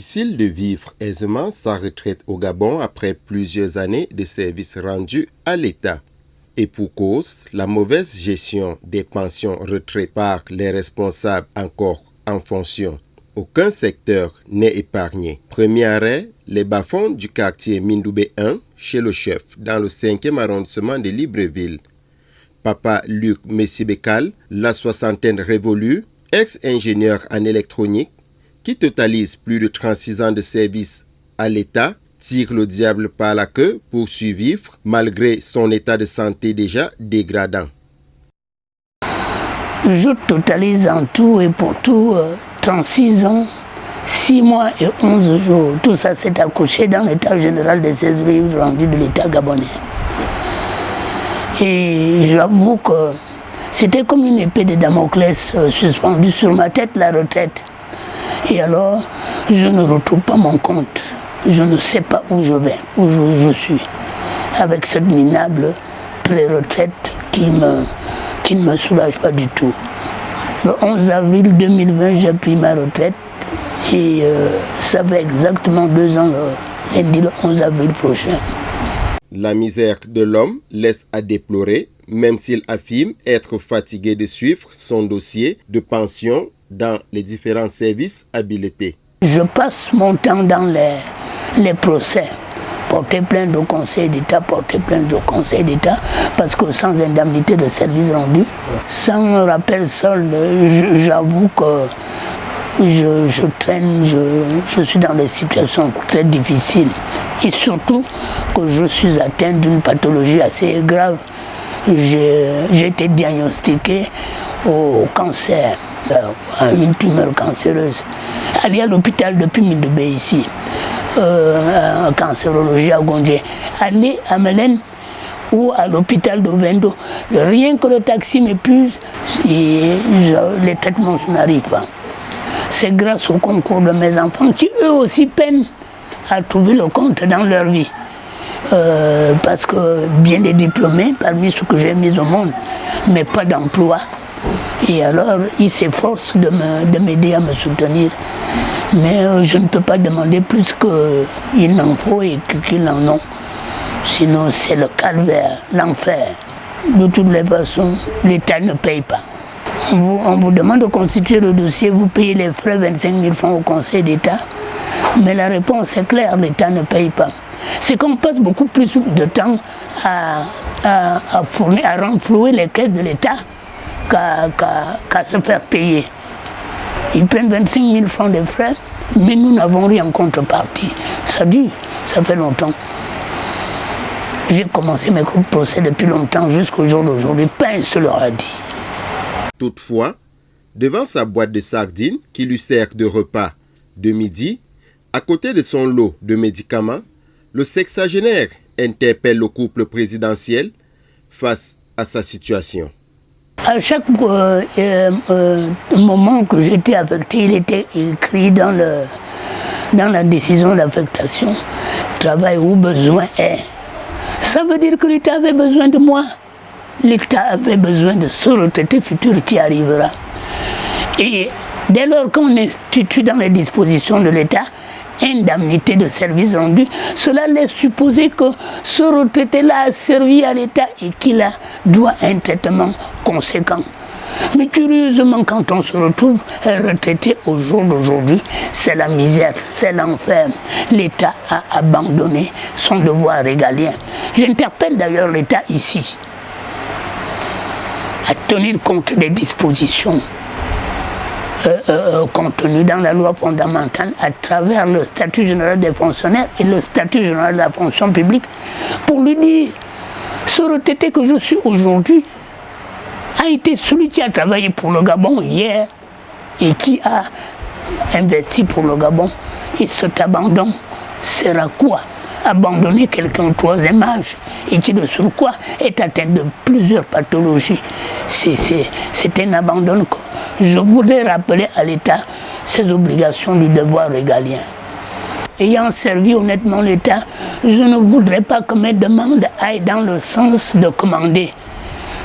difficile de vivre aisément sa retraite au Gabon après plusieurs années de services rendus à l'État. Et pour cause, la mauvaise gestion des pensions retraites par les responsables encore en fonction. Aucun secteur n'est épargné. Premier arrêt, les bas-fonds du quartier Mindoubé 1, chez le chef, dans le 5e arrondissement de Libreville. Papa Luc Messibekal, la soixantaine révolue, ex-ingénieur en électronique, qui totalise plus de 36 ans de service à l'État, tire le diable par la queue pour survivre malgré son état de santé déjà dégradant. Je totalise en tout et pour tout 36 ans, 6 mois et 11 jours. Tout ça s'est accouché dans l'état général des services rendus de l'État gabonais. Et j'avoue que c'était comme une épée de Damoclès suspendue sur ma tête, la retraite. Et alors, je ne retrouve pas mon compte. Je ne sais pas où je vais, où je suis. Avec cette minable pré-retraite qui ne me soulage pas du tout. Le 11 avril 2020, j'ai pris ma retraite. Et ça fait exactement 2 ans, le lundi, le 11 avril prochain. La misère de l'homme laisse à déplorer, même s'il affirme être fatigué de suivre son dossier de pension dans les différents services habilités. Je passe mon temps dans les procès, porter plainte au Conseil d'État, parce que sans indemnité de service rendu, sans rappel solde, j'avoue que je traîne, je suis dans des situations très difficiles. Et surtout que je suis atteint d'une pathologie assez grave. J'ai été diagnostiqué au cancer, à une tumeur cancéreuse. Aller à l'hôpital depuis Mindoubé ici, en cancérologie à Gondé. Aller à Mélène ou à l'hôpital de Vendo. Rien que le taxi m'épuise et les traitements, je n'arrive pas. C'est grâce au concours de mes enfants qui eux aussi peinent à trouver le compte dans leur vie. Parce que bien des diplômés parmi ceux que j'ai mis au monde, mais pas d'emploi. Et alors, ils s'efforcent de m'aider à me soutenir. Mais je ne peux pas demander plus qu'il n'en faut et qu'ils en ont. Sinon, c'est le calvaire, l'enfer. De toutes les façons, l'État ne paye pas. On vous demande de constituer le dossier, vous payez les frais 25 000 francs au Conseil d'État. Mais la réponse est claire, l'État ne paye pas. C'est qu'on passe beaucoup plus de temps à renflouer les caisses de l'État qu'à se faire payer. Ils prennent 25 000 francs de frais, mais nous n'avons rien en contrepartie. Ça dure, ça fait longtemps. J'ai commencé mes cours de procès depuis longtemps, jusqu'au jour d'aujourd'hui, pas un seul leur a dit. Toutefois, devant sa boîte de sardines qui lui sert de repas de midi, à côté de son lot de médicaments, le sexagénaire interpelle le couple présidentiel face à sa situation. À chaque moment que j'étais affecté, il était écrit dans la décision d'affectation, travail où besoin est. Ça veut dire que l'État avait besoin de moi. L'État avait besoin de ce retraité futur qui arrivera. Et dès lors qu'on institue dans les dispositions de l'État indemnité de service rendu, cela laisse supposer que ce retraité-là a servi à l'État et qu'il doit un traitement conséquent. Mais curieusement, quand on se retrouve retraité au jour d'aujourd'hui, c'est la misère, c'est l'enfer. L'État a abandonné son devoir régalien. J'interpelle d'ailleurs l'État ici à tenir compte des dispositions contenues dans la loi fondamentale à travers le statut général des fonctionnaires et le statut général de la fonction publique pour lui dire ce retraité que je suis aujourd'hui a été celui qui a travaillé pour le Gabon hier et qui a investi pour le Gabon. Et cet abandon sert à quoi? Abandonner quelqu'un au troisième âge et qui de surcroît est atteint de plusieurs pathologies. C'est un abandon que je voudrais rappeler à l'État ses obligations du devoir régalien. Ayant servi honnêtement l'État, je ne voudrais pas que mes demandes aillent dans le sens de commander.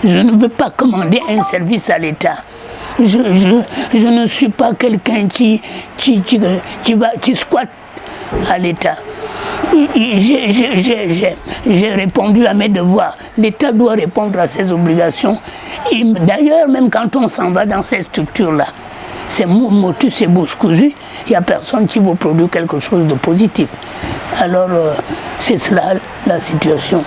Je ne veux pas commander un service à l'État. je ne suis pas quelqu'un qui squatte à l'État. J'ai répondu à mes devoirs. L'État doit répondre à ses obligations. Et d'ailleurs, même quand on s'en va dans ces structures-là, c'est motus et bouche cousue, il n'y a personne qui vous produit quelque chose de positif. Alors, c'est cela la situation.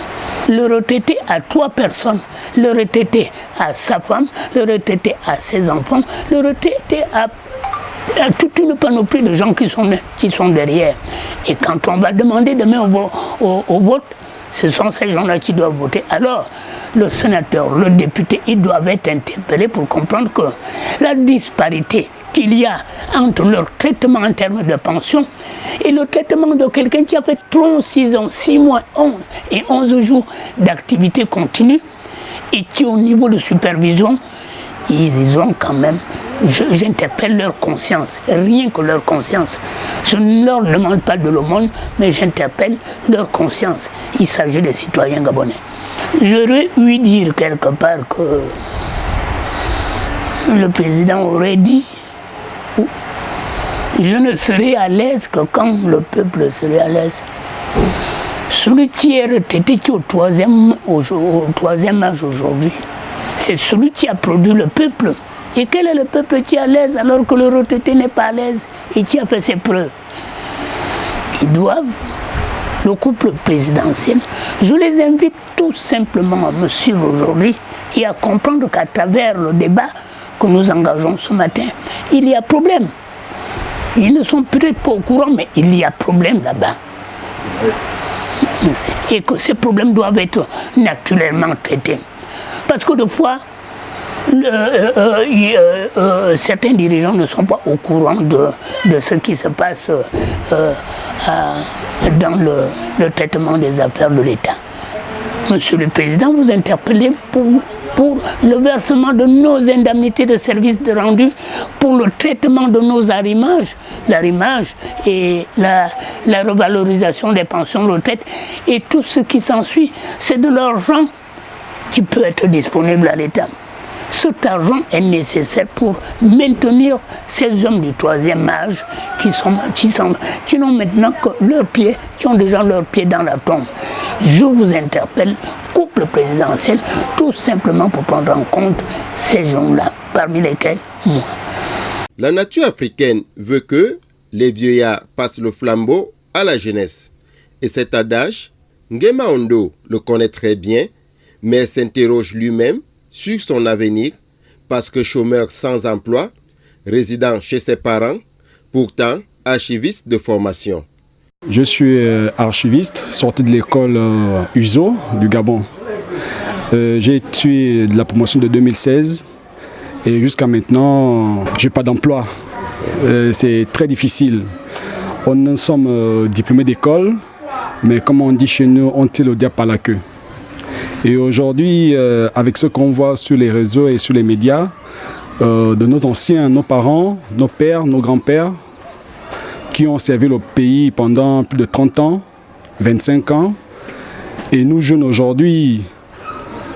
Le retraité a 3 personnes. Le retraité a sa femme, le retraité a ses enfants, le retraité a toute une panoplie de gens qui sont derrière. Et quand on va demander demain au vote, ce sont ces gens-là qui doivent voter. Alors, le sénateur, le député, ils doivent être interpellés pour comprendre que la disparité qu'il y a entre leur traitement en termes de pension et le traitement de quelqu'un qui a fait 36 ans, 6 mois, 11 jours d'activité continue et qui, au niveau de supervision, ils ont quand même, j'interpelle leur conscience, rien que leur conscience. Je ne leur demande pas de l'aumône, mais j'interpelle leur conscience. Il s'agit des citoyens gabonais. J'aurais ouï dire quelque part que le président aurait dit « Je ne serai à l'aise que quand le peuple serait à l'aise ». Celui qui est retraité, qui est au troisième âge aujourd'hui, c'est celui qui a produit le peuple. Et quel est le peuple qui est à l'aise alors que le retraité n'est pas à l'aise et qui a fait ses preuves? Ils doivent, le couple présidentiel, je les invite tout simplement à me suivre aujourd'hui et à comprendre qu'à travers le débat que nous engageons ce matin, il y a problème. Ils ne sont peut-être pas au courant, mais il y a problème là-bas. Et que ces problèmes doivent être naturellement traités. Parce que des fois, certains dirigeants ne sont pas au courant de ce qui se passe dans le traitement des affaires de l'État. Monsieur le Président, vous interpellez pour le versement de nos indemnités de services de rendu, pour le traitement de nos arrimages, l'arrimage et la revalorisation des pensions de retraite et tout ce qui s'ensuit, c'est de l'argent qui peut être disponible à l'État. Cet argent est nécessaire pour maintenir ces hommes du troisième âge qui n'ont maintenant que leurs pieds, qui ont déjà leurs pieds dans la tombe. Je vous interpelle, couple présidentiel, tout simplement pour prendre en compte ces gens-là, parmi lesquels moi. La nature africaine veut que les vieillards passent le flambeau à la jeunesse. Et cet adage, Nguema Ondo le connaît très bien, mais s'interroge lui-même sur son avenir parce que chômeur sans emploi, résident chez ses parents, pourtant archiviste de formation. Je suis archiviste, sorti de l'école USO du Gabon. J'ai tué de la promotion de 2016 et jusqu'à maintenant, je n'ai pas d'emploi. C'est très difficile. Nous sommes diplômés d'école, mais comme on dit chez nous, on tire le diable par la queue. Et aujourd'hui, avec ce qu'on voit sur les réseaux et sur les médias, de nos anciens, nos parents, nos pères, nos grands-pères, qui ont servi le pays pendant plus de 30 ans, 25 ans, et nous jeunes aujourd'hui,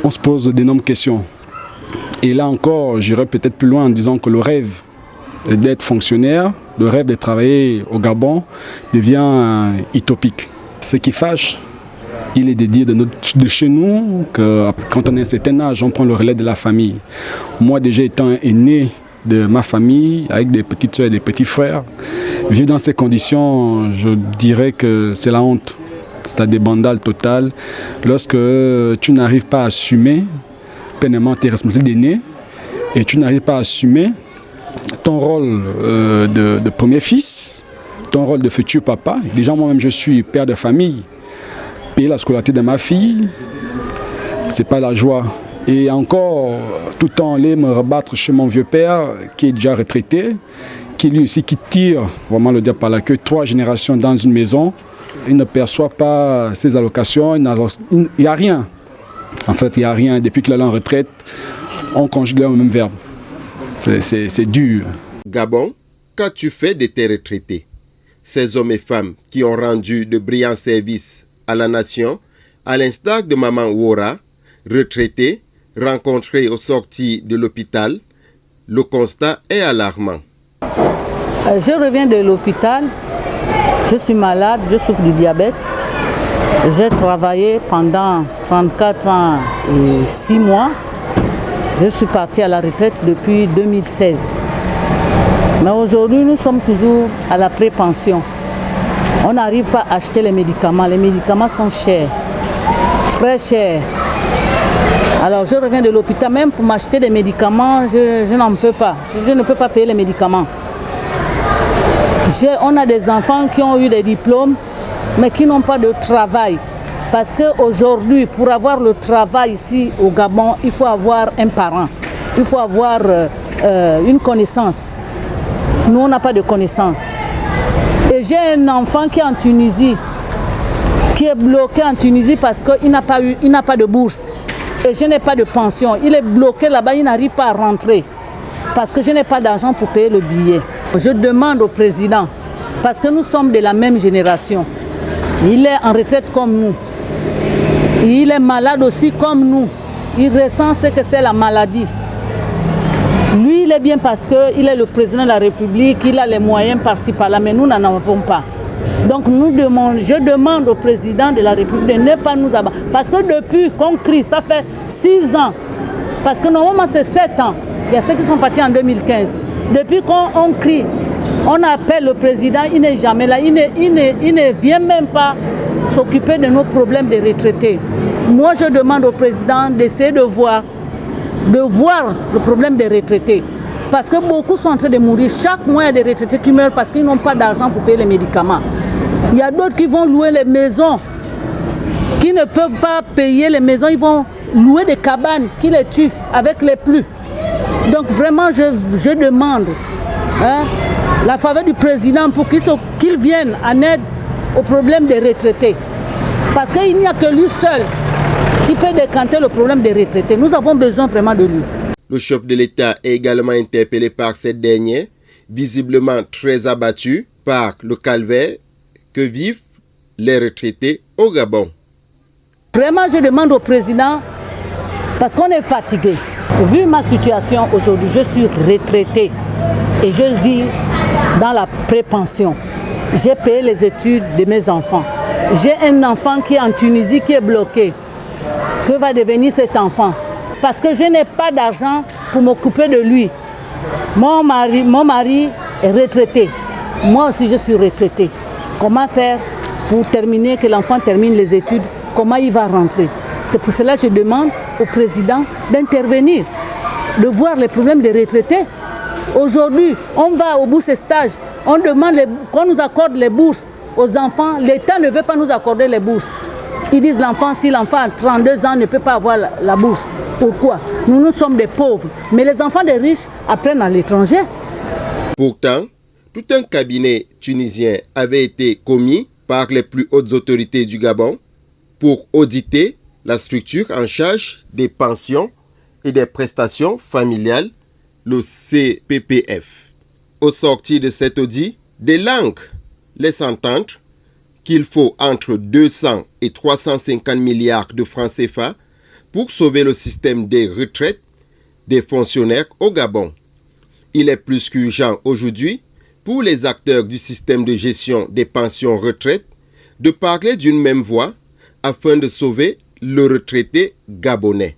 on se pose d'énormes questions. Et là encore, j'irai peut-être plus loin en disant que le rêve d'être fonctionnaire, le rêve de travailler au Gabon devient utopique. Ce qui fâche, il est de dire de chez nous que quand on a un certain âge, on prend le relais de la famille. Moi déjà étant aîné de ma famille, avec des petites soeurs et des petits frères, vivre dans ces conditions, je dirais que c'est la honte. C'est un débandal total. Lorsque tu n'arrives pas à assumer pleinement tes responsabilités d'aîné et tu n'arrives pas à assumer ton rôle de premier fils, ton rôle de futur papa. Déjà moi-même je suis père de famille. Payer la scolarité de ma fille, c'est pas la joie. Et encore, tout le temps aller me rebattre chez mon vieux père qui est déjà retraité, qui lui aussi qui tire vraiment le diable par la queue, 3 générations dans une maison. Il ne perçoit pas ses allocations, il n'y a rien. En fait, il n'y a rien. Depuis qu'il est en retraite, on conjugue le même verbe. C'est dur. Gabon, qu'as-tu fait de tes retraités? Ces hommes et femmes qui ont rendu de brillants services à la nation, à l'instar de Maman Wora, retraitée, rencontrée aux sorties de l'hôpital, le constat est alarmant. Je reviens de l'hôpital, je suis malade, je souffre du diabète. J'ai travaillé pendant 34 ans et 6 mois. Je suis parti à la retraite depuis 2016. Mais aujourd'hui, nous sommes toujours à la pré-pension. On n'arrive pas à acheter les médicaments. Les médicaments sont chers, très chers. Alors je reviens de l'hôpital, même pour m'acheter des médicaments, je n'en peux pas. Je ne peux pas payer les médicaments. On a des enfants qui ont eu des diplômes, mais qui n'ont pas de travail. Parce qu'aujourd'hui, pour avoir le travail ici au Gabon, il faut avoir un parent. Il faut avoir une connaissance. Nous, on n'a pas de connaissance. Et j'ai un enfant qui est en Tunisie, qui est bloqué en Tunisie parce qu'il n'a pas de bourse. Et je n'ai pas de pension. Il est bloqué là-bas, il n'arrive pas à rentrer. Parce que je n'ai pas d'argent pour payer le billet. Je demande au président, parce que nous sommes de la même génération. Il est en retraite comme nous. Il est malade aussi comme nous. Il ressent ce que c'est la maladie. Lui, il est bien parce qu'il est le président de la République, il a les moyens par-ci par-là, mais nous n'en avons pas. Donc je demande au président de la République de ne pas nous abattre. Parce que depuis qu'on crie, ça fait 6 ans. Parce que normalement c'est 7 ans. Il y a ceux qui sont partis en 2015. Depuis qu'on crie, on appelle le président, il n'est jamais là. Il ne vient même pas s'occuper de nos problèmes de retraités. Moi, je demande au président d'essayer de voir le problème des retraités. Parce que beaucoup sont en train de mourir. Chaque mois, il y a des retraités qui meurent parce qu'ils n'ont pas d'argent pour payer les médicaments. Il y a d'autres qui vont louer les maisons, qui ne peuvent pas payer les maisons. Ils vont louer des cabanes qui les tuent avec les pluies. Donc vraiment, je demande la faveur du président pour qu'il vienne en aide au problème des retraités. Parce qu'il n'y a que lui seul qui peut décanter le problème des retraités. Nous avons besoin vraiment de lui. Le chef de l'État est également interpellé par cette dernière, visiblement très abattu par le calvaire que vivent les retraités au Gabon. Vraiment, je demande au président, parce qu'on est fatigué. Vu ma situation aujourd'hui, je suis retraité et je vis dans la pré-pension. J'ai payé les études de mes enfants. J'ai un enfant qui est en Tunisie, qui est bloqué. Que va devenir cet enfant? Parce que je n'ai pas d'argent pour m'occuper de lui. Mon mari est retraité. Moi aussi, je suis retraité. Comment faire pour terminer, que l'enfant termine les études? Comment il va rentrer? C'est pour cela que je demande au président d'intervenir, de voir les problèmes des retraités. Aujourd'hui, on va au bout de ces stages, on demande qu'on nous accorde les bourses aux enfants. L'État ne veut pas nous accorder les bourses. Ils disent si l'enfant a 32 ans ne peut pas avoir la bourse. Pourquoi? Nous sommes des pauvres, mais les enfants des riches apprennent à l'étranger. Pourtant, tout un cabinet tunisien avait été commis par les plus hautes autorités du Gabon pour auditer la structure en charge des pensions et des prestations familiales, le CPPF. Au sortir de cet audit, des langues laissent entendre qu'il faut entre 200 et 350 milliards de francs CFA pour sauver le système des retraites des fonctionnaires au Gabon. Il est plus qu'urgent aujourd'hui pour les acteurs du système de gestion des pensions retraites de parler d'une même voix afin de sauver le retraité gabonais.